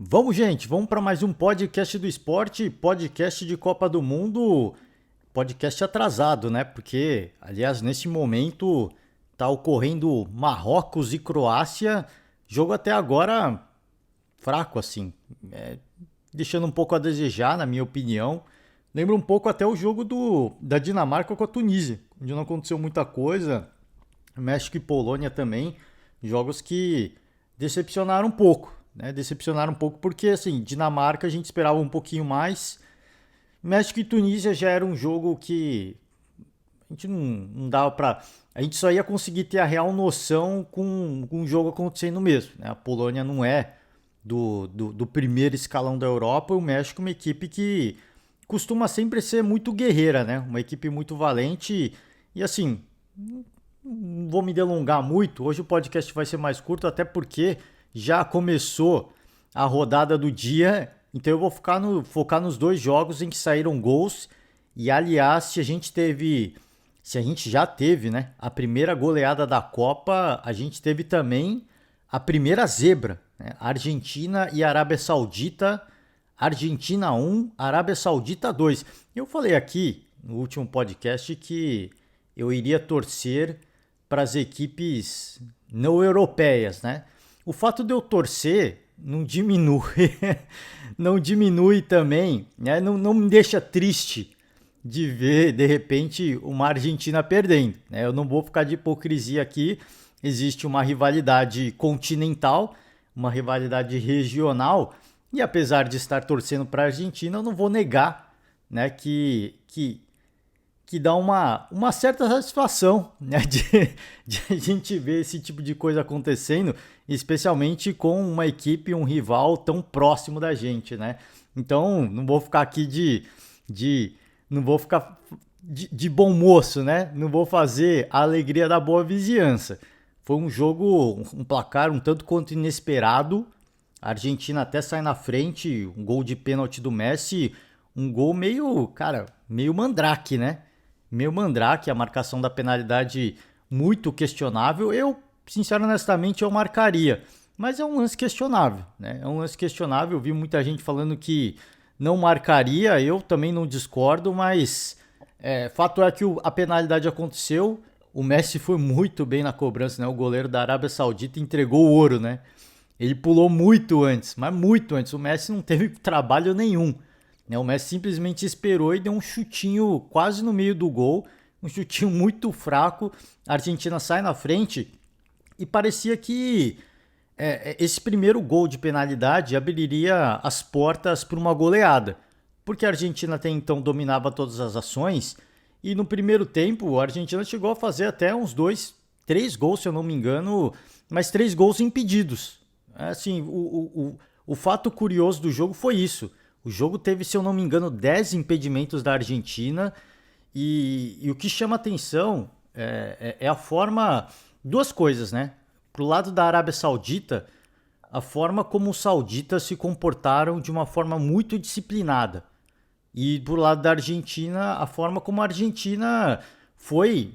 Vamos, gente, vamos para mais um podcast do esporte, podcast de Copa do Mundo, podcast atrasado, né? Porque, aliás, nesse momento tá ocorrendo Marrocos e Croácia, jogo até agora fraco, assim, deixando um pouco a desejar, na minha opinião. Lembra um pouco até o jogo da Dinamarca com a Tunísia, onde não aconteceu muita coisa. México e Polônia também, jogos que decepcionaram um pouco, né? Decepcionaram um pouco porque, assim, Dinamarca a gente esperava um pouquinho mais. México e Tunísia já era um jogo que a gente não dava pra. A gente só ia conseguir ter a real noção com o jogo acontecendo mesmo, né? A Polônia não é do primeiro escalão da Europa, e o México é uma equipe que costuma sempre ser muito guerreira, né? Uma equipe muito valente e assim, não vou me delongar muito. Hoje o podcast vai ser mais curto, até porque já começou a rodada do dia. Então eu vou focar nos dois jogos em que saíram gols. E aliás, se a gente já teve, né, a primeira goleada da Copa, a gente teve também a primeira zebra, né? Argentina e Arábia Saudita. Argentina 1, Arábia Saudita 2. Eu falei aqui no último podcast que eu iria torcer para as equipes não europeias, né? O fato de eu torcer não diminui, não diminui também, né? Não me deixa triste de ver, de repente, uma Argentina perdendo, né? Eu não vou ficar de hipocrisia aqui. Existe uma rivalidade continental, uma rivalidade regional, e apesar de estar torcendo para a Argentina, eu não vou negar, né, que dá uma certa satisfação, né, de a gente ver esse tipo de coisa acontecendo, especialmente com uma equipe, um rival tão próximo da gente, né? Então, não vou ficar aqui não vou ficar de bom moço, né? Não vou fazer a alegria da boa vizinhança. Foi um jogo, um placar um tanto quanto inesperado. A Argentina até sai na frente, um gol de pênalti do Messi, um gol meio, cara, meio mandrake, né? Meio mandrake, a marcação da penalidade muito questionável. Eu, sincero, honestamente, eu marcaria. Mas é um lance questionável, né? É um lance questionável. Eu vi muita gente falando que não marcaria, eu também não discordo, mas fato é que a penalidade aconteceu. O Messi foi muito bem na cobrança, né? O goleiro da Arábia Saudita entregou o ouro, né? Ele pulou muito antes, mas muito antes. O Messi não teve trabalho nenhum, né? O Messi simplesmente esperou e deu um chutinho quase no meio do gol, um chutinho muito fraco. A Argentina sai na frente e parecia que esse primeiro gol de penalidade abriria as portas para uma goleada, porque a Argentina até então dominava todas as ações e no primeiro tempo a Argentina chegou a fazer até uns três gols, se eu não me engano, mas três gols impedidos. Assim, o fato curioso do jogo foi isso. O jogo teve, se eu não me engano, 10 impedimentos da Argentina e o que chama atenção é a forma... Duas coisas, né? Pro lado da Arábia Saudita, a forma como os sauditas se comportaram de uma forma muito disciplinada. E pro lado da Argentina, a forma como a Argentina foi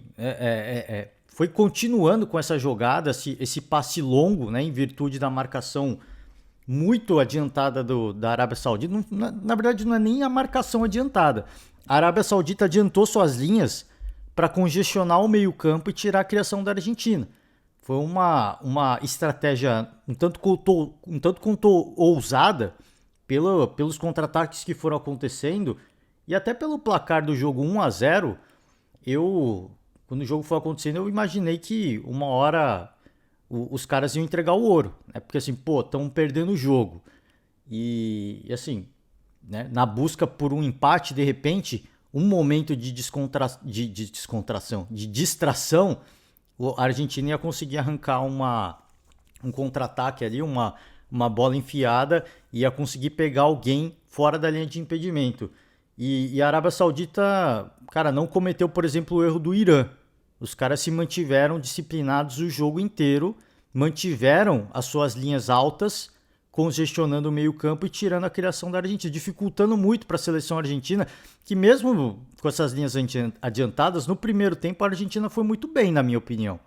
continuando com essa jogada, esse passe longo, né, em virtude da marcação muito adiantada da Arábia Saudita. Na verdade, não é nem a marcação adiantada. A Arábia Saudita adiantou suas linhas para congestionar o meio-campo e tirar a criação da Argentina. Foi uma estratégia um tanto quanto ousada pelos contra-ataques que foram acontecendo e até pelo placar do jogo 1-0. Quando o jogo foi acontecendo, eu imaginei que uma hora os caras iam entregar o ouro, né? Porque assim, pô, estão perdendo o jogo. E assim, né, na busca por um empate, de repente, um momento de descontração, de distração, a Argentina ia conseguir arrancar um contra-ataque ali, uma bola enfiada, e ia conseguir pegar alguém fora da linha de impedimento. E a Arábia Saudita, cara, não cometeu, por exemplo, o erro do Irã. Os caras se mantiveram disciplinados o jogo inteiro, mantiveram as suas linhas altas, congestionando o meio-campo e tirando a criação da Argentina, dificultando muito para a seleção argentina, que mesmo com essas linhas adiantadas, no primeiro tempo a Argentina foi muito bem, na minha opinião.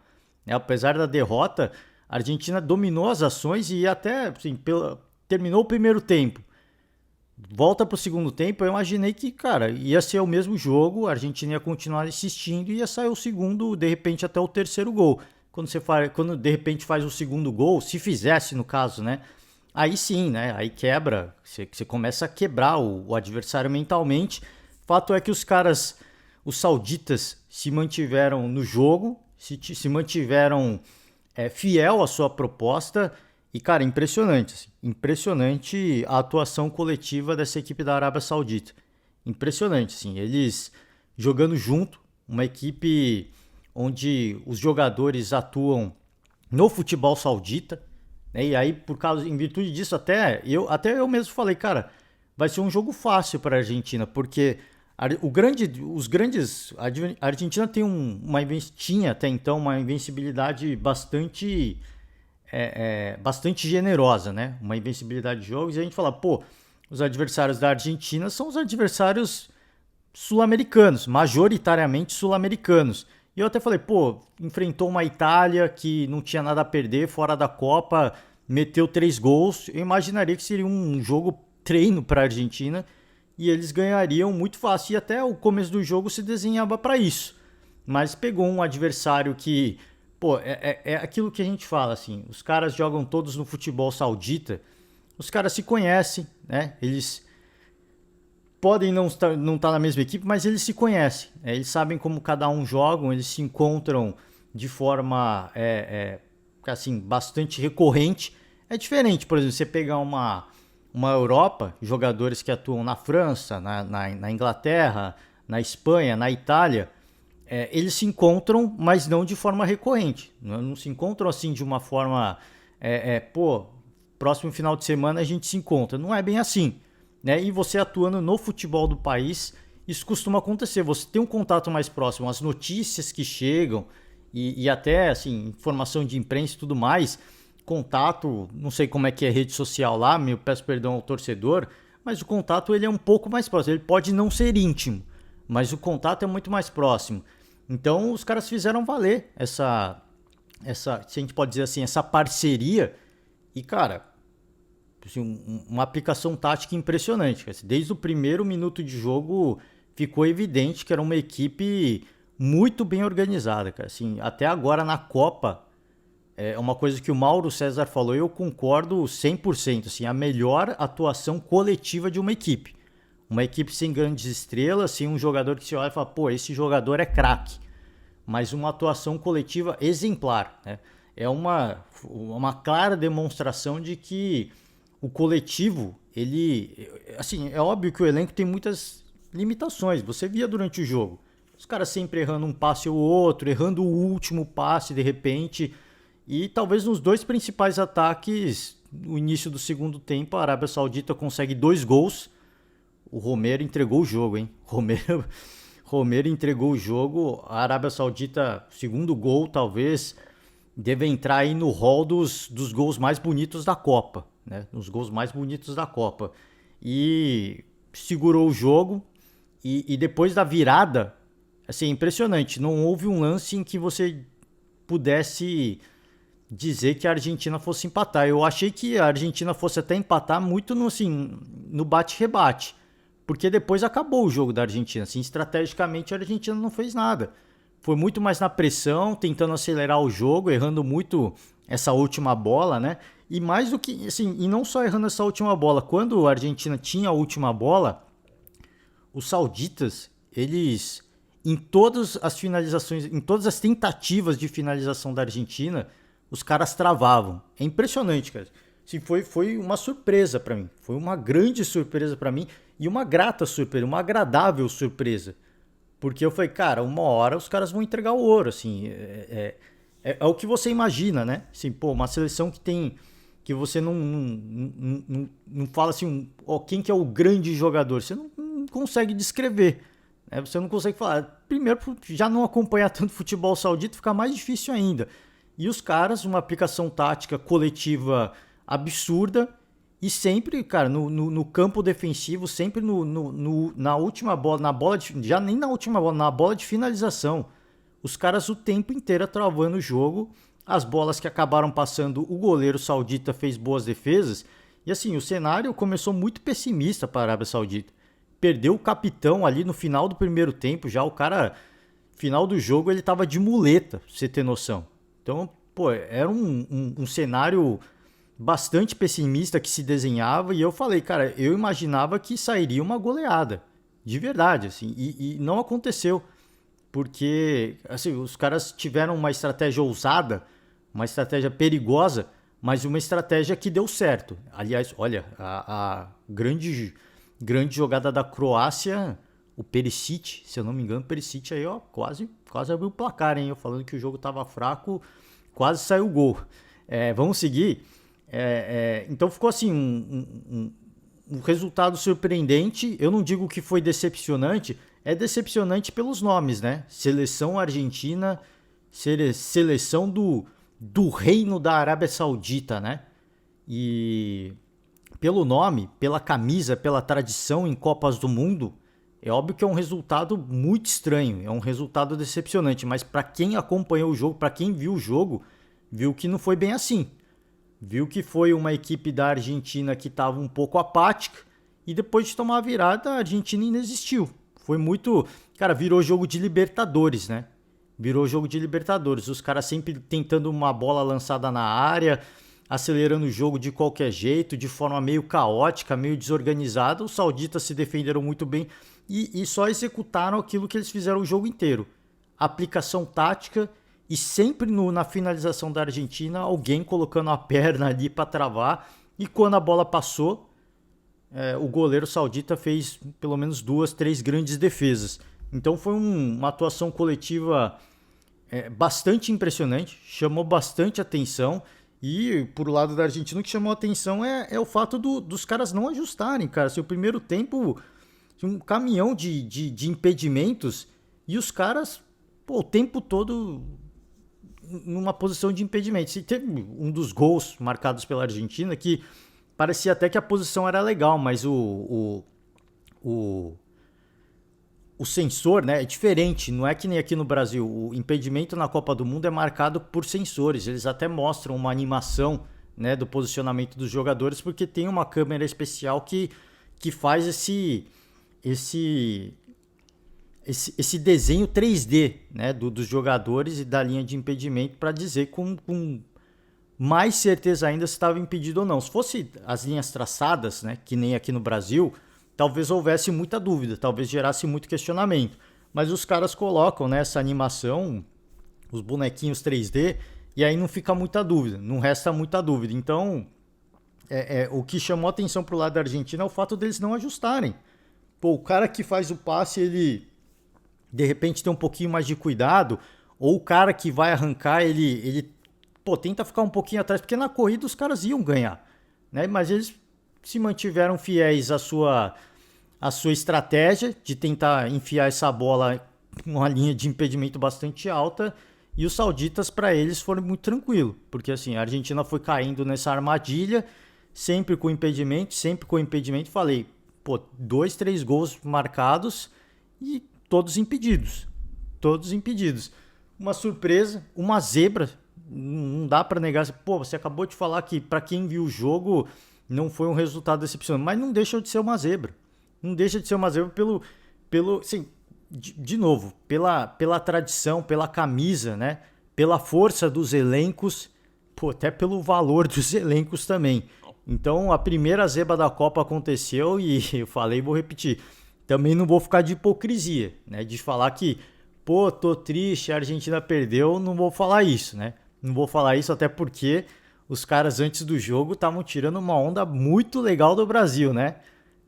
Apesar da derrota, a Argentina dominou as ações e até, assim, terminou o primeiro tempo, volta pro segundo tempo, eu imaginei que, cara, ia ser o mesmo jogo, a Argentina ia continuar insistindo e ia sair o segundo, de repente até o terceiro gol. Quando de repente faz o segundo gol, se fizesse no caso, né? Aí sim, né? Aí quebra, você começa a quebrar o adversário mentalmente. Fato é que os caras, os sauditas, se mantiveram no jogo, se mantiveram fiel à sua proposta. E, cara, impressionante, assim, impressionante a atuação coletiva dessa equipe da Arábia Saudita. Impressionante, assim, eles jogando junto, uma equipe onde os jogadores atuam no futebol saudita, né? E aí, em virtude disso, até eu mesmo falei, cara, vai ser um jogo fácil para a Argentina, porque a Argentina tem tinha até então uma invencibilidade bastante generosa, né? Uma invencibilidade de jogos. E a gente fala, pô, os adversários da Argentina são os adversários sul-americanos, majoritariamente sul-americanos. E eu até falei, pô, enfrentou uma Itália que não tinha nada a perder, fora da Copa, meteu 3 gols. Eu imaginaria que seria um jogo treino para a Argentina e eles ganhariam muito fácil. E até o começo do jogo se desenhava para isso. Mas pegou um adversário que, pô, é aquilo que a gente fala, assim, os caras jogam todos no futebol saudita, os caras se conhecem, né? Eles podem não estar na mesma equipe, mas eles se conhecem. Eles sabem como cada um joga, eles se encontram de forma assim, bastante recorrente. É diferente, por exemplo, você pegar uma Europa, jogadores que atuam na França, na Inglaterra, na Espanha, na Itália, eles se encontram, mas não de forma recorrente. Não se encontram assim de uma forma, pô, próximo final de semana a gente se encontra. Não é bem assim. Né? E você atuando no futebol do país, isso costuma acontecer. Você tem um contato mais próximo, as notícias que chegam e até assim, informação de imprensa e tudo mais, contato, não sei como é que é a rede social lá, eu peço perdão ao torcedor, mas o contato ele é um pouco mais próximo. Ele pode não ser íntimo, mas o contato é muito mais próximo. Então os caras fizeram valer essa, se a gente pode dizer assim, essa parceria e, cara, uma aplicação tática impressionante. Desde o primeiro minuto de jogo ficou evidente que era uma equipe muito bem organizada. Cara. Assim, até agora na Copa, é uma coisa que o Mauro César falou e eu concordo 100%. Assim, a melhor atuação coletiva de uma equipe. Uma equipe sem grandes estrelas, sem um jogador que se olha e fala, pô, esse jogador é craque. Mas uma atuação coletiva exemplar. Né? É uma clara demonstração de que o coletivo, ele, assim, é óbvio que o elenco tem muitas limitações. Você via durante o jogo, os caras sempre errando um passe ou outro, errando o último passe de repente. E talvez nos 2 principais ataques, no início do segundo tempo, a Arábia Saudita consegue 2 gols. O Romero entregou o jogo, hein? Romero entregou o jogo. A Arábia Saudita, segundo gol, talvez deve entrar aí no hall dos gols mais bonitos da Copa. Né, nos gols mais bonitos da Copa. E segurou o jogo. E depois da virada, assim, impressionante. Não houve um lance em que você pudesse dizer que a Argentina fosse empatar. Eu achei que a Argentina fosse até empatar muito no bate-rebate. Porque depois acabou o jogo da Argentina. Assim, estrategicamente a Argentina não fez nada. Foi muito mais na pressão, tentando acelerar o jogo, errando muito essa última bola, né? E mais do que, assim, e não só errando essa última bola. Quando a Argentina tinha a última bola, os sauditas, eles, em todas as finalizações, em todas as tentativas de finalização da Argentina, os caras travavam. É impressionante, cara. Assim, foi uma surpresa para mim. Foi uma grande surpresa para mim e uma grata surpresa, uma agradável surpresa. Porque eu falei, cara, uma hora os caras vão entregar o ouro, assim. É o que você imagina, né? Assim, pô, uma seleção que você não fala assim, quem que é o grande jogador? Você não consegue descrever. Né? Você não consegue falar. Primeiro, já não acompanhar tanto futebol saudita fica mais difícil ainda. E os caras, uma aplicação tática coletiva absurda e sempre, cara, no campo defensivo, sempre na última bola, já nem na última bola, na bola de finalização. Os caras o tempo inteiro travando o jogo. As bolas que acabaram passando, o goleiro saudita fez boas defesas. E assim, o cenário começou muito pessimista para a Arábia Saudita. Perdeu o capitão ali no final do primeiro tempo, já o cara, final do jogo, ele tava de muleta, pra você ter noção. Então, pô, era um cenário bastante pessimista que se desenhava e eu falei, cara, eu imaginava que sairia uma goleada, de verdade, assim, e não aconteceu, porque assim, os caras tiveram uma estratégia ousada, uma estratégia perigosa, mas uma estratégia que deu certo. Aliás, olha, a grande jogada da Croácia, o Perisic, se eu não me engano, o Perisic aí, ó, quase abriu o placar, hein? Eu falando que o jogo tava fraco, quase saiu o gol. Vamos seguir. Então ficou assim, um resultado surpreendente. Eu não digo que foi decepcionante, é decepcionante pelos nomes, né? Seleção Argentina, seleção do Reino da Arábia Saudita, né? E pelo nome, pela camisa, pela tradição em Copas do Mundo, é óbvio que é um resultado muito estranho, é um resultado decepcionante, mas para quem acompanhou o jogo, para quem viu o jogo, viu que não foi bem assim. Viu que foi uma equipe da Argentina que estava um pouco apática e depois de tomar a virada, a Argentina inexistiu. Foi muito... Cara, virou jogo de Libertadores, né? Virou jogo de Libertadores. Os caras sempre tentando uma bola lançada na área, acelerando o jogo de qualquer jeito, de forma meio caótica, meio desorganizada. Os sauditas se defenderam muito bem e só executaram aquilo que eles fizeram o jogo inteiro. Aplicação tática e sempre na finalização da Argentina, alguém colocando a perna ali para travar. E quando a bola passou, o goleiro saudita fez pelo menos 2, 3 grandes defesas. Então foi uma atuação coletiva bastante impressionante, chamou bastante atenção. E por lado da Argentina, o que chamou atenção é o fato dos caras não ajustarem, cara. Seu primeiro tempo, um caminhão de impedimentos e os caras, pô, o tempo todo numa posição de impedimento. Se teve um dos gols marcados pela Argentina que parecia até que a posição era legal, mas o sensor, né, é diferente, não é que nem aqui no Brasil. O impedimento na Copa do Mundo é marcado por sensores, eles até mostram uma animação, né, do posicionamento dos jogadores, porque tem uma câmera especial que faz esse desenho 3D, né, dos jogadores e da linha de impedimento para dizer com mais certeza ainda se estava impedido ou não. Se fosse as linhas traçadas, né, que nem aqui no Brasil, talvez houvesse muita dúvida, talvez gerasse muito questionamento. Mas os caras colocam, né, essa animação, os bonequinhos 3D, e aí não fica muita dúvida, não resta muita dúvida. Então, o que chamou atenção pro lado da Argentina é o fato deles não ajustarem. Pô, o cara que faz o passe, ele de repente tem um pouquinho mais de cuidado, ou o cara que vai arrancar, ele tenta ficar um pouquinho atrás, porque na corrida os caras iam ganhar, né? Mas eles se mantiveram fiéis à sua estratégia de tentar enfiar essa bola com uma linha de impedimento bastante alta, e os sauditas, para eles, foram muito tranquilo, porque assim, a Argentina foi caindo nessa armadilha, sempre com impedimento, falei, pô, 2, 3 gols marcados e todos impedidos, uma surpresa, uma zebra, não dá para negar, pô, você acabou de falar que para quem viu o jogo não foi um resultado decepcionante, mas não deixa de ser uma zebra. Não deixa de ser uma zebra pelo assim, de novo, pela tradição, pela camisa, né? Pela força dos elencos, pô, até pelo valor dos elencos também. Então, a primeira zebra da Copa aconteceu e eu falei, vou repetir. Também não vou ficar de hipocrisia, né? De falar que, pô, tô triste, a Argentina perdeu, não vou falar isso, né? Não vou falar isso até porque os caras antes do jogo estavam tirando uma onda muito legal do Brasil, né?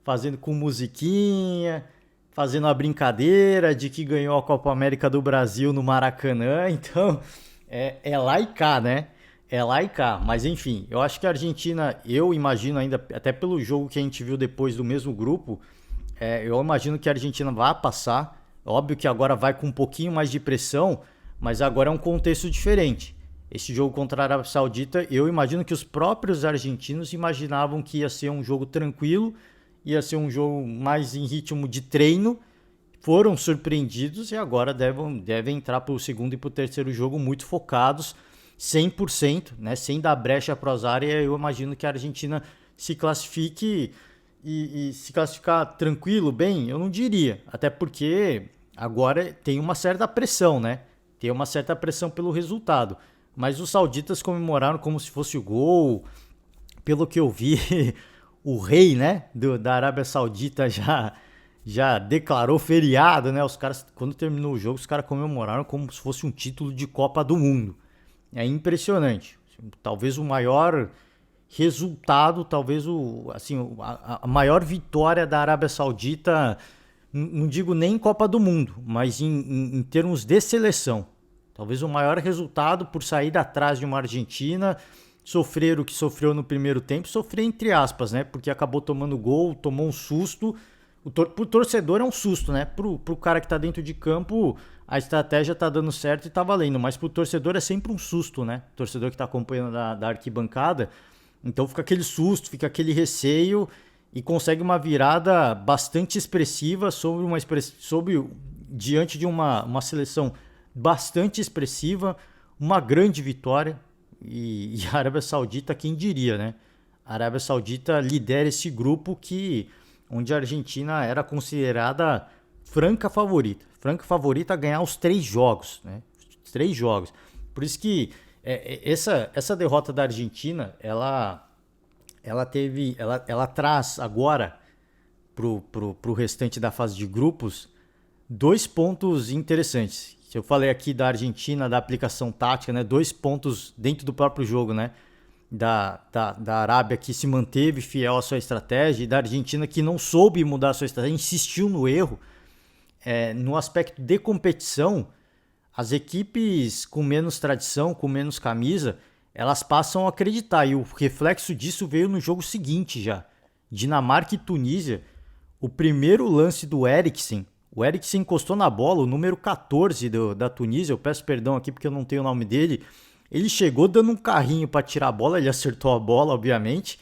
Fazendo com musiquinha, fazendo a brincadeira de que ganhou a Copa América do Brasil no Maracanã. Então, é lá e cá, né? É lá e cá. Mas enfim, eu acho que a Argentina, eu imagino ainda, até pelo jogo que a gente viu depois do mesmo grupo, eu imagino que a Argentina vai passar. Óbvio que agora vai com um pouquinho mais de pressão, mas agora é um contexto diferente. Esse jogo contra a Arábia Saudita, eu imagino que os próprios argentinos imaginavam que ia ser um jogo tranquilo, ia ser um jogo mais em ritmo de treino, foram surpreendidos e agora devem entrar para o segundo e para o terceiro jogo muito focados, 100%, né? Sem dar brecha para a área. Eu imagino que a Argentina se classifique e se classificar tranquilo, bem, eu não diria. Até porque agora tem uma certa pressão, né? Tem uma certa pressão pelo resultado. Mas os sauditas comemoraram como se fosse o gol. Pelo que eu vi, o rei, né, da Arábia Saudita já declarou feriado, né? Os caras, quando terminou o jogo, os caras comemoraram como se fosse um título de Copa do Mundo. É impressionante. Talvez o maior resultado, talvez a maior vitória da Arábia Saudita, não digo nem em Copa do Mundo, mas em termos de seleção. Talvez o maior resultado por sair atrás de uma Argentina, sofrer o que sofreu no primeiro tempo, sofrer entre aspas, né? Porque acabou tomando gol, tomou um susto. Pro torcedor é um susto, né? Pro cara que tá dentro de campo, a estratégia tá dando certo e tá valendo. Mas pro torcedor é sempre um susto, né? O torcedor que tá acompanhando da arquibancada. Então fica aquele susto, fica aquele receio e consegue uma virada bastante expressiva diante de uma seleção bastante expressiva, uma grande vitória. E a Arábia Saudita, quem diria, né? A Arábia Saudita lidera esse grupo onde a Argentina era considerada franca favorita a ganhar os 3 jogos, né? Os 3 jogos. Por isso que essa derrota da Argentina, ela traz agora pro restante da fase de grupos 2 pontos interessantes. Eu falei aqui da Argentina, da aplicação tática, né? 2 pontos dentro do próprio jogo, né? Da Arábia, que se manteve fiel à sua estratégia, e da Argentina, que não soube mudar a sua estratégia, insistiu no erro. No aspecto de competição, as equipes com menos tradição, com menos camisa, elas passam a acreditar. E o reflexo disso veio no jogo seguinte já. Dinamarca e Tunísia. O primeiro lance do Eriksen, o Eriksen encostou na bola, o número 14 da Tunísia, eu peço perdão aqui porque eu não tenho o nome dele. Ele chegou dando um carrinho para tirar a bola, ele acertou a bola, obviamente,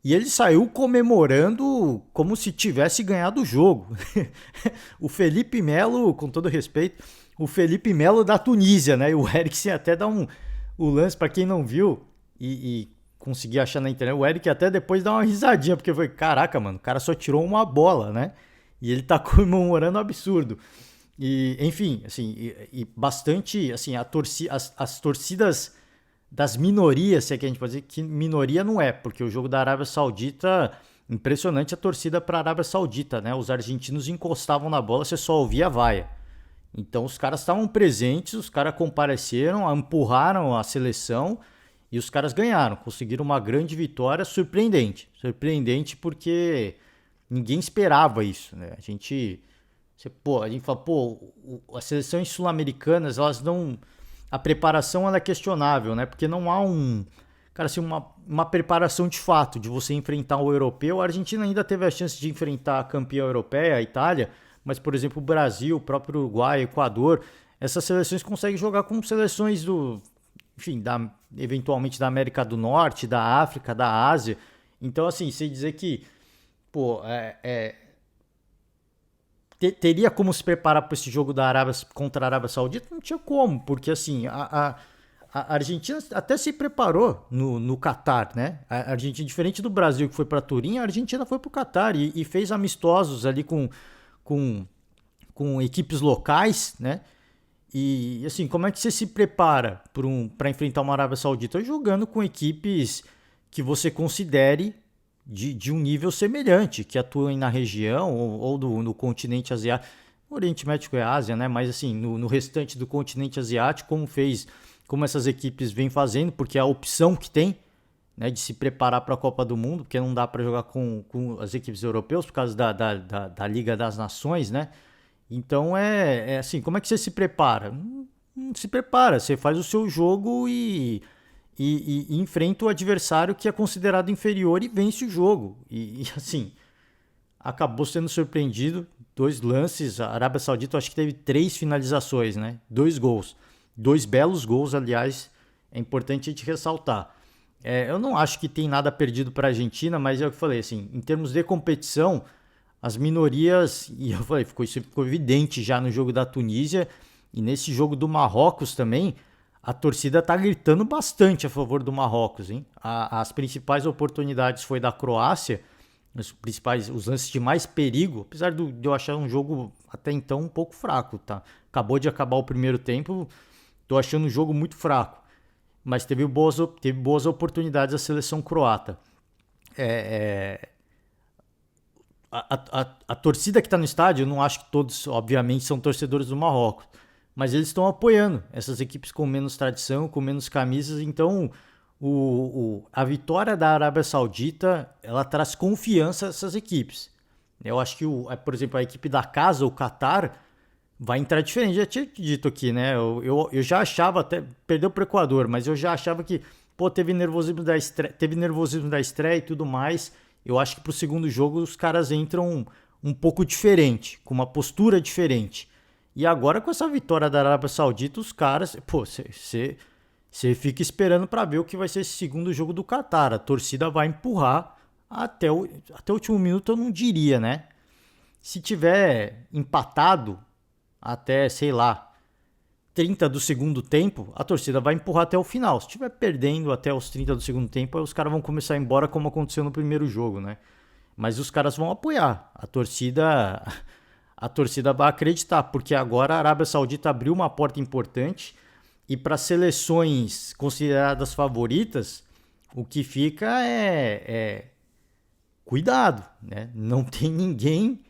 e ele saiu comemorando como se tivesse ganhado o jogo. O Felipe Melo, com todo respeito, o Felipe Melo da Tunísia, né? E o Eriksen até dá o lance, para quem não viu e conseguir achar na internet, o Eriksen até depois dá uma risadinha, porque foi, caraca, mano, o cara só tirou uma bola, né? E ele tá comemorando um absurdo. E, enfim, assim, e bastante, assim, as torcidas das minorias, se é que a gente pode dizer que minoria não é, porque o jogo da Arábia Saudita, impressionante a torcida para a Arábia Saudita, né? Os argentinos encostavam na bola, você só ouvia a vaia. Então os caras estavam presentes, os caras compareceram, empurraram a seleção e os caras ganharam, conseguiram uma grande vitória, surpreendente. Surpreendente porque ninguém esperava isso, né? A gente fala, as seleções sul-americanas, elas não... A preparação ela é questionável, né? Porque não há uma preparação de fato de você enfrentar o europeu. A Argentina ainda teve a chance de enfrentar a campeã europeia, a Itália, mas, por exemplo, o Brasil, o próprio Uruguai, o Equador, essas seleções conseguem jogar com seleções eventualmente da América do Norte, da África, da Ásia. Então, assim, você dizer que teria como se preparar para esse jogo da Arábia contra a Arábia Saudita? Não tinha como, porque assim, a Argentina até se preparou no Catar, né? A Argentina, diferente do Brasil que foi para Turim, a Argentina foi para o Catar e fez amistosos ali com equipes locais, né? E assim, como é que você se prepara para enfrentar uma Arábia Saudita? Jogando com equipes que você considere de um nível semelhante, que atuem na região ou no continente asiático. O Oriente Médio é Ásia, né? Mas assim, no restante do continente asiático, como essas equipes vêm fazendo, porque é a opção que tem, né, de se preparar para a Copa do Mundo, porque não dá para jogar com as equipes europeias por causa da Liga das Nações, né? Então é assim, como é que você se prepara? Não se prepara, você faz o seu jogo e enfrenta o adversário que é considerado inferior e vence o jogo. E assim, acabou sendo surpreendido. 2 lances, a Arábia Saudita eu acho que teve 3 finalizações, né? 2 gols. 2 belos gols, aliás, é importante a gente ressaltar. Eu não acho que tem nada perdido para a Argentina, mas é o que eu falei, assim, em termos de competição, as minorias, e eu falei, ficou evidente já no jogo da Tunísia, e nesse jogo do Marrocos também, a torcida tá gritando bastante a favor do Marrocos, hein? As principais oportunidades foi da Croácia, os lances de mais perigo, apesar de eu achar um jogo até então um pouco fraco, tá? Acabou de acabar o primeiro tempo, tô achando um jogo muito fraco, mas teve boas oportunidades a seleção croata. É, a torcida que está no estádio, eu não acho que todos, obviamente, são torcedores do Marrocos, mas eles estão apoiando essas equipes com menos tradição, com menos camisas. Então, a vitória da Arábia Saudita, ela traz confiança a essas equipes. Eu acho que, por exemplo, a equipe da casa, o Qatar, vai entrar diferente. Já tinha dito aqui, né? Eu já achava, até perdeu para o Equador, mas eu já achava que, pô, teve nervosismo da estreia e tudo mais. Eu acho que pro segundo jogo os caras entram um pouco diferente, com uma postura diferente. E agora com essa vitória da Arábia Saudita, os caras, pô, você fica esperando para ver o que vai ser esse segundo jogo do Qatar. A torcida vai empurrar até o último minuto, eu não diria, né? Se tiver empatado até, sei lá, 30 do segundo tempo, a torcida vai empurrar até o final. Se estiver perdendo até os 30 do segundo tempo, aí os caras vão começar a ir embora como aconteceu no primeiro jogo, né? Mas os caras vão apoiar. A torcida vai acreditar, porque agora a Arábia Saudita abriu uma porta importante e para seleções consideradas favoritas, o que fica é cuidado, né? Não tem ninguém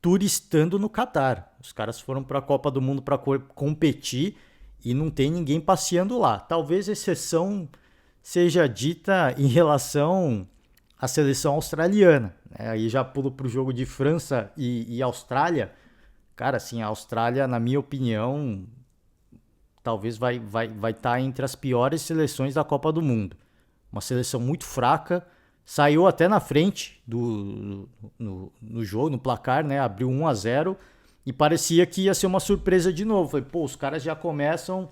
turistando no Catar. Os caras foram para a Copa do Mundo para competir e não tem ninguém passeando lá. Talvez exceção seja dita em relação à seleção australiana, né? Aí já pulo para o jogo de França e Austrália. Cara, assim, a Austrália, na minha opinião, talvez vai estar entre as piores seleções da Copa do Mundo. Uma seleção muito fraca, saiu até na frente no jogo, no placar, né? Abriu 1-0 e parecia que ia ser uma surpresa de novo. Falei, pô, os caras já começam,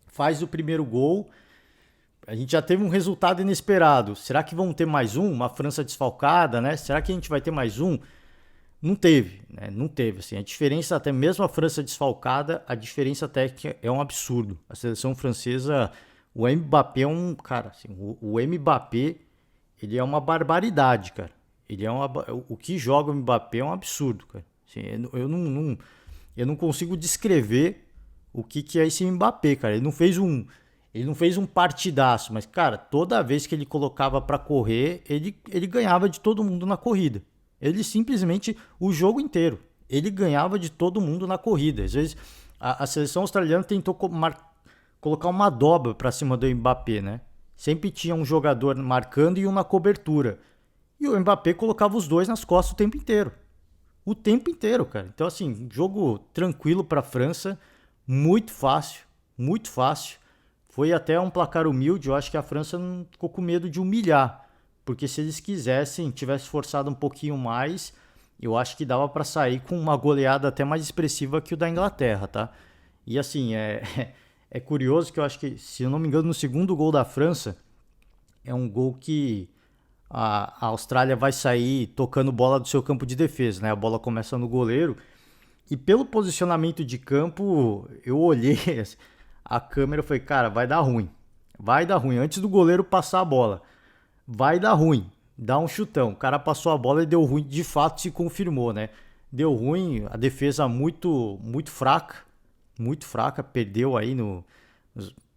faz o primeiro gol, a gente já teve um resultado inesperado. Será que vão ter mais um? Uma França desfalcada, né? Será que a gente vai ter mais um? Não teve, né? Não teve. Assim, a diferença, até mesmo a França desfalcada, a diferença técnica é um absurdo. A seleção francesa, o Mbappé é um. Cara, assim, o Mbappé, ele é uma barbaridade, cara. O que joga o Mbappé é um absurdo, cara. Assim, eu não consigo descrever o que é esse Mbappé, cara. Ele não fez um partidaço, mas, cara, toda vez que ele colocava pra correr, ele ganhava de todo mundo na corrida. Ele simplesmente, o jogo inteiro, ele ganhava de todo mundo na corrida. Às vezes, a seleção australiana tentou colocar uma dobra pra cima do Mbappé, né? Sempre tinha um jogador marcando e um na cobertura. E o Mbappé colocava os dois nas costas o tempo inteiro. O tempo inteiro, cara. Então, assim, jogo tranquilo pra França, muito fácil, muito fácil. Foi até um placar humilde, eu acho que a França não ficou com medo de humilhar. Porque se eles quisessem, tivesse forçado um pouquinho mais, eu acho que dava para sair com uma goleada até mais expressiva que o da Inglaterra, tá? E assim, é curioso que eu acho que, se eu não me engano, no segundo gol da França, é um gol que a Austrália vai sair tocando bola do seu campo de defesa, né? A bola começa no goleiro. E pelo posicionamento de campo, eu olhei a câmera e falei, cara, vai dar ruim. Vai dar ruim. Antes do goleiro passar a bola. Vai dar ruim, dá um chutão. O cara passou a bola e deu ruim, de fato se confirmou, né? Deu ruim, a defesa muito fraca, perdeu aí nos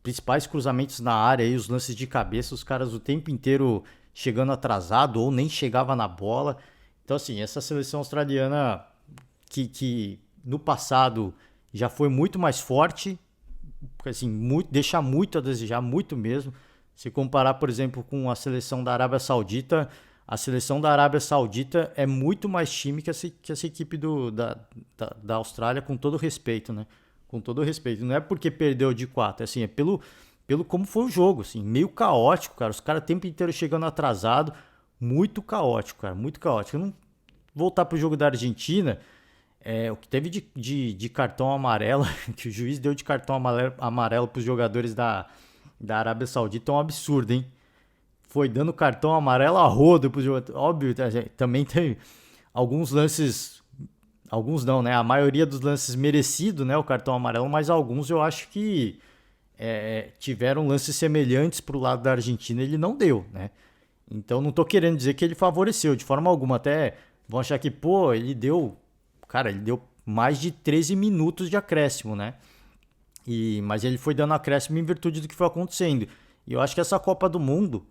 principais cruzamentos na área, aí, os lances de cabeça, os caras o tempo inteiro chegando atrasado ou nem chegava na bola. Então, assim, essa seleção australiana que no passado já foi muito mais forte, assim, deixa muito a desejar, muito mesmo. Se comparar, por exemplo, com a seleção da Arábia Saudita, a seleção da Arábia Saudita é muito mais time que essa equipe da Austrália, com todo respeito, né? Com todo respeito. Não é porque perdeu de 4, assim, é pelo como foi o jogo, assim, meio caótico, cara. Os caras o tempo inteiro chegando atrasado, muito caótico, cara, muito caótico. Eu não voltar pro jogo da Argentina, o que teve de cartão amarelo, que o juiz deu de cartão amarelo pros jogadores da Arábia Saudita é um absurdo, hein? Foi dando cartão amarelo a rodo pro jogador. Óbvio, também tem alguns lances, alguns não, né? A maioria dos lances merecido, né? O cartão amarelo, mas alguns eu acho que tiveram lances semelhantes para o lado da Argentina, ele não deu, né? Então não tô querendo dizer que ele favoreceu de forma alguma. Até vão achar que, pô, ele deu mais de 13 minutos de acréscimo, né? Mas ele foi dando acréscimo em virtude do que foi acontecendo. E eu acho que essa Copa do Mundo,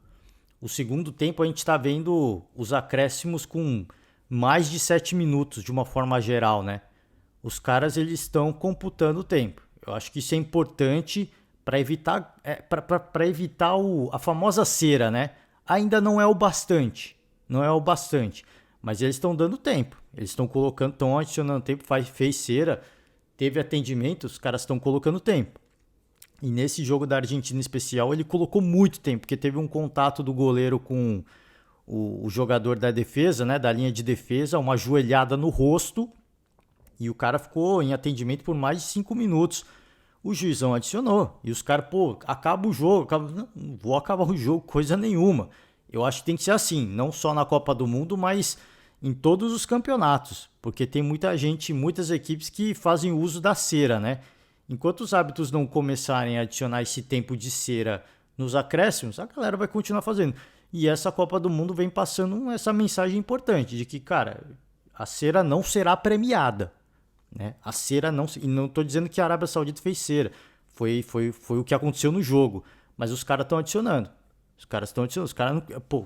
o segundo tempo, a gente está vendo os acréscimos com mais de 7 minutos de uma forma geral, né? Os caras eles estão computando o tempo. Eu acho que isso é importante para evitar, para evitar a famosa cera, né? Ainda não é o bastante, não é o bastante, mas eles estão dando tempo. Eles estão colocando, estão adicionando tempo, fez cera, teve atendimento, os caras estão colocando tempo. E nesse jogo da Argentina em especial, ele colocou muito tempo, porque teve um contato do goleiro com o jogador da defesa, né, da linha de defesa, uma joelhada no rosto, e o cara ficou em atendimento por mais de 5 minutos. O juizão adicionou. E os caras, pô, acaba o jogo. Não vou acabar o jogo, coisa nenhuma. Eu acho que tem que ser assim, não só na Copa do Mundo, mas em todos os campeonatos. Porque tem muita gente, muitas equipes que fazem uso da cera, né? Enquanto os árbitros não começarem a adicionar esse tempo de cera nos acréscimos, a galera vai continuar fazendo. E essa Copa do Mundo vem passando essa mensagem importante de que, cara, a cera não será premiada. Né? A cera não. E não estou dizendo que a Arábia Saudita fez cera. Foi o que aconteceu no jogo. Mas os caras estão adicionando. Os caras estão adicionando.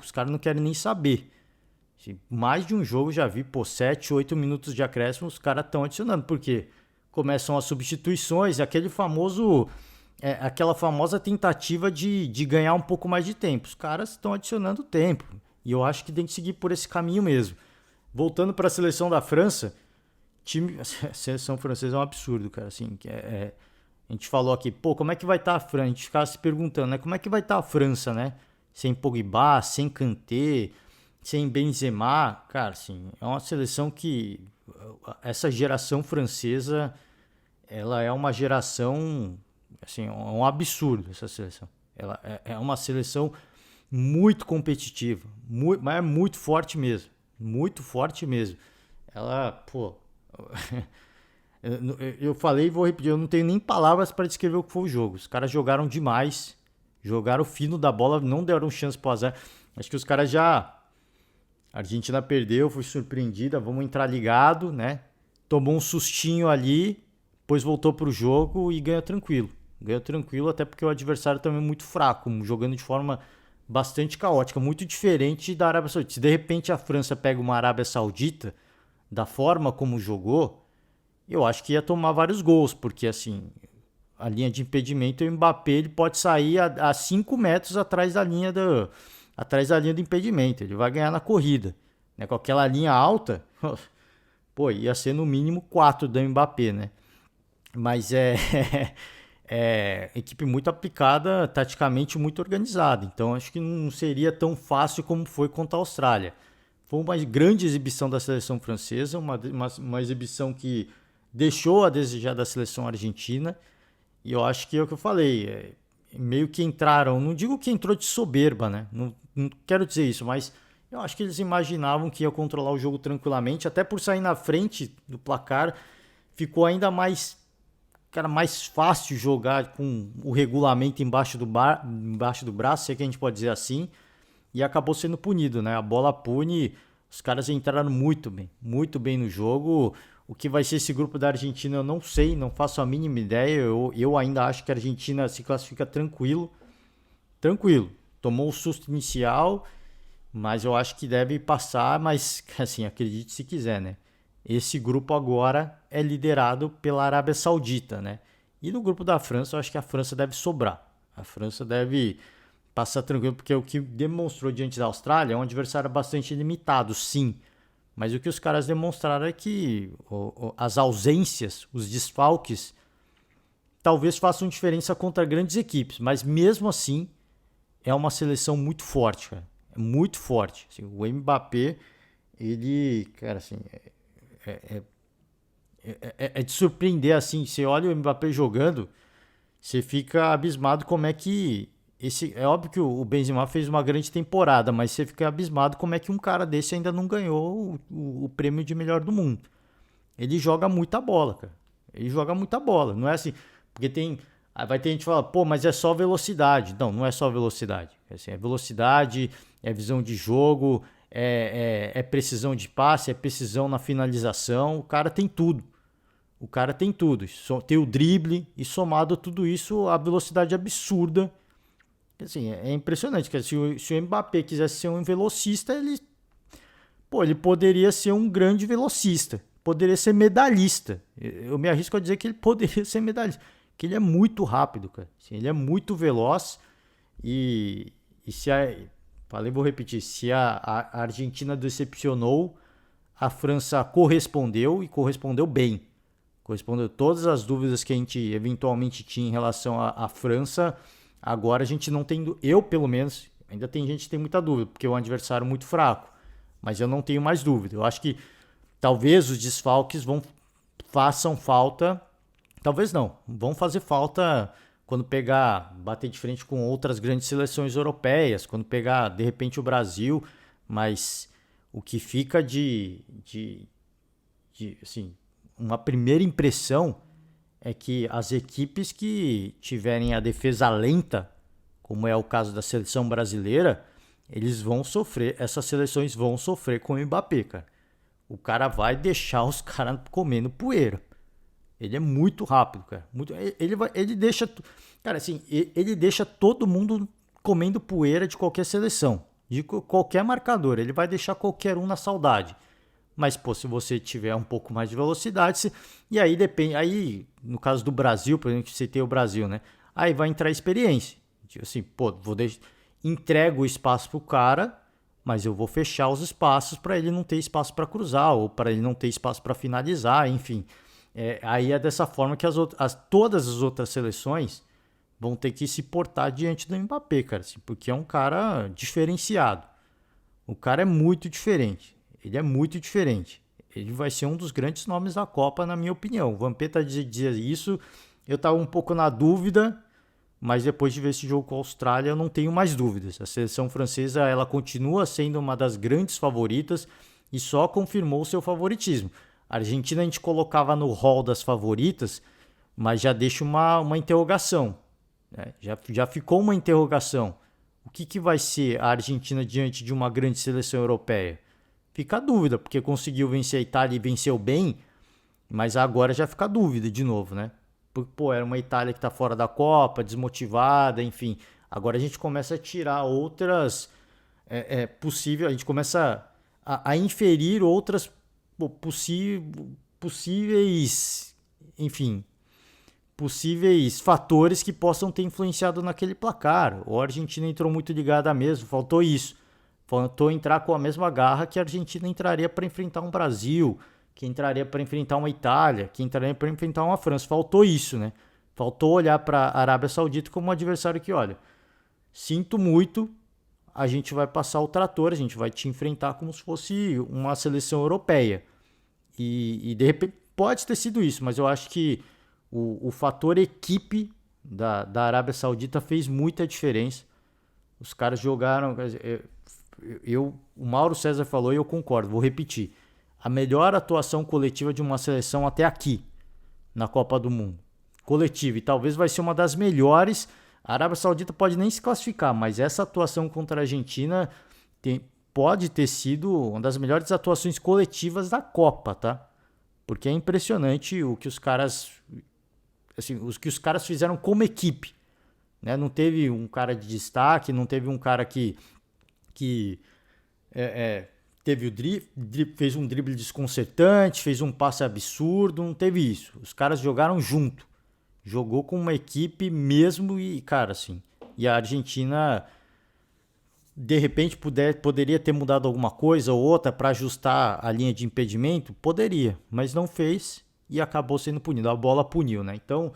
Os caras não querem nem saber. Mais de um jogo já vi, 7, 8 minutos de acréscimo, os caras estão adicionando. Por quê? Começam as substituições, aquela famosa tentativa de ganhar um pouco mais de tempo. Os caras estão adicionando tempo. E eu acho que tem que seguir por esse caminho mesmo. Voltando para a seleção da França. A seleção francesa é um absurdo, cara. Assim, a gente falou aqui, como é que vai estar a França? A gente ficava se perguntando, né? Como é que vai estar a França, né? Sem Pogba, sem Kanté, sem Benzema. Cara, assim, é uma seleção que... Essa geração francesa, ela é uma geração... Assim, é um absurdo essa seleção. Ela é uma seleção muito competitiva, mas é muito forte mesmo. Muito forte mesmo. Ela, eu falei e vou repetir, eu não tenho nem palavras para descrever o que foi o jogo. Os caras jogaram demais, jogaram fino da bola, não deram chance pro azar. Acho que os caras já... A Argentina perdeu, foi surpreendida, vamos entrar ligado, né? Tomou um sustinho ali, depois voltou pro jogo e ganhou tranquilo. Ganhou tranquilo, até porque o adversário também é muito fraco, jogando de forma bastante caótica, muito diferente da Arábia Saudita. Se de repente a França pega uma Arábia Saudita, da forma como jogou, eu acho que ia tomar vários gols, porque assim, a linha de impedimento, o Mbappé ele pode sair a 5 metros atrás da linha do impedimento, ele vai ganhar na corrida, né? Com aquela linha alta, ia ser no mínimo 4 do Mbappé, né? Mas equipe muito aplicada, taticamente muito organizada, então acho que não seria tão fácil como foi contra a Austrália. Foi uma grande exibição da seleção francesa, uma exibição que deixou a desejar da seleção argentina. E eu acho que é o que eu falei, meio que entraram, não digo que entrou de soberba, né? Não quero dizer isso, mas eu acho que eles imaginavam que ia controlar o jogo tranquilamente, até por sair na frente do placar, ficou ainda mais fácil jogar com o regulamento embaixo do braço, se é que a gente pode dizer assim. E acabou sendo punido, né? A bola pune, os caras entraram muito bem no jogo. O que vai ser esse grupo da Argentina eu não sei, não faço a mínima ideia. Eu ainda acho que a Argentina se classifica tranquilo. Tomou um susto inicial, mas eu acho que deve passar, mas assim, acredite se quiser, né? Esse grupo agora é liderado pela Arábia Saudita, né? E no grupo da França, eu acho que a França deve sobrar. A França deve passar tranquilo, porque o que demonstrou diante da Austrália é um adversário bastante limitado, sim. Mas o que os caras demonstraram é que as ausências, os desfalques, talvez façam diferença contra grandes equipes. Mas mesmo assim, é uma seleção muito forte, cara. É muito forte. Assim, o Mbappé, ele, cara, assim, é de surpreender, assim. Você olha o Mbappé jogando, você fica abismado como é que... É óbvio que o Benzema fez uma grande temporada, mas você fica abismado como é que um cara desse ainda não ganhou o prêmio de melhor do mundo. Ele joga muita bola, cara. Ele joga muita bola. Não é assim... Porque tem Aí vai ter gente que fala, pô, mas é só velocidade. Não, não é só velocidade. Assim, é velocidade, é visão de jogo, é precisão de passe, é precisão na finalização. O cara tem tudo. O cara tem tudo. Tem o drible e somado a tudo isso, a velocidade absurda. Assim, é impressionante. Se o Mbappé quisesse ser um velocista, ele poderia ser um grande velocista. Poderia ser medalhista. Eu me arrisco a dizer que ele poderia ser medalhista. Que ele é muito rápido, cara. Assim, ele é muito veloz. E se a. Falei, vou repetir. Se a Argentina decepcionou, a França correspondeu e correspondeu bem. Correspondeu todas as dúvidas que a gente eventualmente tinha em relação à França. Agora a gente não tem. Eu, pelo menos, ainda tem gente que tem muita dúvida, porque é um adversário muito fraco. Mas eu não tenho mais dúvida. Eu acho que talvez os desfalques façam falta. Talvez não. Vão fazer falta quando bater de frente com outras grandes seleções europeias, quando pegar, de repente, o Brasil. Mas o que fica assim, uma primeira impressão é que as equipes que tiverem a defesa lenta, como é o caso da seleção brasileira, eles vão sofrer, essas seleções vão sofrer com o Mbappé, cara. O cara vai deixar os caras comendo poeira. Ele é muito rápido, cara. Ele deixa, cara, assim, ele deixa todo mundo comendo poeira de qualquer seleção, de qualquer marcador. Ele vai deixar qualquer um na saudade. Mas, pô, se você tiver um pouco mais de velocidade, e aí depende. Aí, no caso do Brasil, por exemplo, você tem o Brasil, né? Aí vai entrar a experiência. Tipo assim, pô, entrego o espaço pro cara, mas eu vou fechar os espaços para ele não ter espaço para cruzar, ou para ele não ter espaço para finalizar, enfim. Aí é dessa forma que todas as outras seleções vão ter que se portar diante do Mbappé, cara, assim, porque é um cara diferenciado. O cara é muito diferente. Ele é muito diferente. Ele vai ser um dos grandes nomes da Copa, na minha opinião. O Vampeta dizia isso, eu estava um pouco na dúvida, mas depois de ver esse jogo com a Austrália, eu não tenho mais dúvidas. A seleção francesa, ela continua sendo uma das grandes favoritas e só confirmou o seu favoritismo. A Argentina a gente colocava no hall das favoritas, mas já deixa uma interrogação. Né? Já ficou uma interrogação. O que vai ser a Argentina diante de uma grande seleção europeia? Fica a dúvida, porque conseguiu vencer a Itália e venceu bem, mas agora já fica a dúvida de novo, né? Porque, pô, era uma Itália que tá fora da Copa, desmotivada, enfim. Agora a gente começa a tirar outras possível, a gente começa a inferir outras possíveis, enfim, possíveis fatores que possam ter influenciado naquele placar. O Argentina entrou muito ligada mesmo, faltou isso. Faltou entrar com a mesma garra que a Argentina entraria para enfrentar um Brasil, que entraria para enfrentar uma Itália, que entraria para enfrentar uma França. Faltou isso, né? Faltou olhar para a Arábia Saudita como um adversário que, olha, sinto muito, a gente vai passar o trator, a gente vai te enfrentar como se fosse uma seleção europeia. E de repente pode ter sido isso, mas eu acho que o fator equipe da Arábia Saudita fez muita diferença. Os caras jogaram. O Mauro César falou e eu concordo, vou repetir. A melhor atuação coletiva de uma seleção até aqui, na Copa do Mundo. Coletiva, e talvez vai ser uma das melhores. A Arábia Saudita pode nem se classificar, mas essa atuação contra a Argentina pode ter sido uma das melhores atuações coletivas da Copa, tá? Porque é impressionante o que os caras, assim, que os caras fizeram como equipe, né? Não teve um cara de destaque, não teve um cara que teve fez um drible desconcertante, fez um passe absurdo, não teve isso. Os caras jogaram junto. Jogou com uma equipe mesmo e, cara, assim, e a Argentina de repente poderia ter mudado alguma coisa ou outra para ajustar a linha de impedimento, poderia, mas não fez e acabou sendo punido. A bola puniu, né? Então,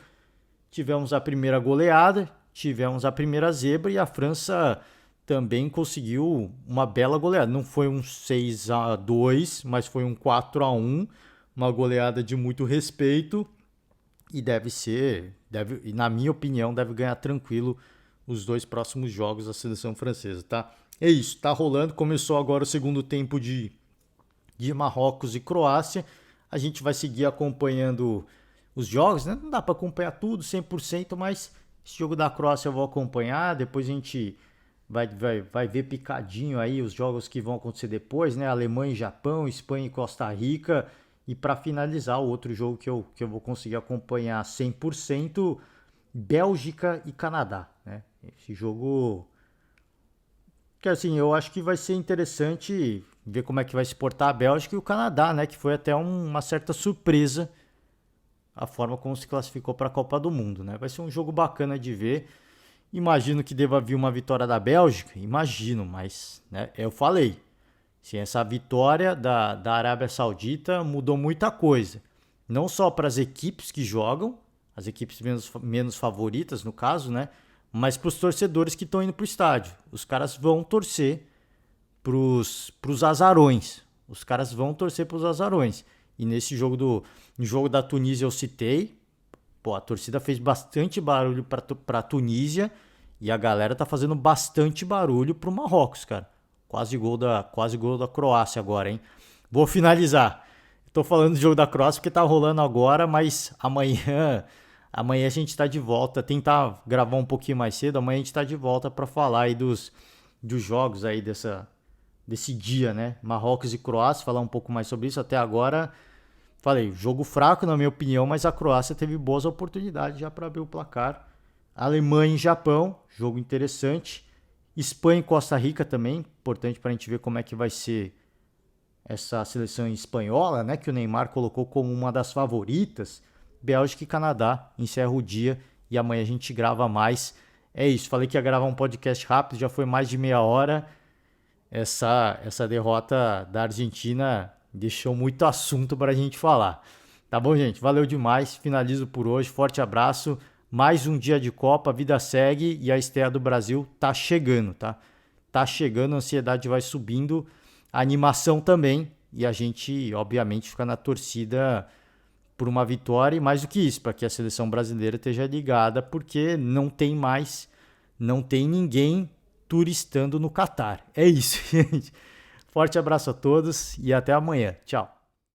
tivemos a primeira goleada, tivemos a primeira zebra e a França também conseguiu uma bela goleada. Não foi um 6-2, mas foi um 4-1, uma goleada de muito respeito e e na minha opinião, deve ganhar tranquilo os 2 próximos jogos da seleção francesa, tá? É isso, tá rolando. Começou agora o segundo tempo de Marrocos e Croácia. A gente vai seguir acompanhando os jogos, né? Não dá para acompanhar tudo 100%, mas esse jogo da Croácia eu vou acompanhar. Depois a gente vai ver picadinho aí os jogos que vão acontecer depois, né? Alemanha e Japão, Espanha e Costa Rica. E para finalizar, o outro jogo que eu vou conseguir acompanhar 100%, Bélgica e Canadá, né? Esse jogo que assim, eu acho que vai ser interessante ver como é que vai se portar a Bélgica e o Canadá, né? Que foi até uma certa surpresa a forma como se classificou para a Copa do Mundo, né? Vai ser um jogo bacana de ver. Imagino que deva vir uma vitória da Bélgica, imagino, mas né, eu falei, sim, essa vitória da Arábia Saudita mudou muita coisa. Não só para as equipes que jogam, as equipes menos favoritas no caso, né? Mas para os torcedores que estão indo para o estádio. Os caras vão torcer para os azarões. Os caras vão torcer para os azarões. E nesse jogo no jogo da Tunísia eu citei, pô, a torcida fez bastante barulho para a Tunísia e a galera tá fazendo bastante barulho pro Marrocos, cara. Quase gol da Croácia agora, hein? Vou finalizar. Tô falando do jogo da Croácia porque tá rolando agora, mas amanhã a gente tá de volta. Tentar gravar um pouquinho mais cedo. Amanhã a gente tá de volta para falar aí dos jogos aí desse dia, né? Marrocos e Croácia, falar um pouco mais sobre isso. Até agora, falei, jogo fraco na minha opinião, mas a Croácia teve boas oportunidades já para abrir o placar. Alemanha e Japão, jogo interessante. Espanha e Costa Rica também, importante para a gente ver como é que vai ser essa seleção espanhola, né, que o Neymar colocou como uma das favoritas. Bélgica e Canadá, encerra o dia e amanhã a gente grava mais. É isso, falei que ia gravar um podcast rápido, já foi mais de meia hora. Essa derrota da Argentina deixou muito assunto para a gente falar. Tá bom, gente? Valeu demais. Finalizo por hoje. Forte abraço. Mais um dia de Copa, a vida segue e a estreia do Brasil tá chegando, tá? Tá chegando, a ansiedade vai subindo, a animação também. E a gente, obviamente, fica na torcida por uma vitória e mais do que isso, para que a seleção brasileira esteja ligada, porque não tem ninguém turistando no Catar. É isso, gente. Forte abraço a todos e até amanhã. Tchau.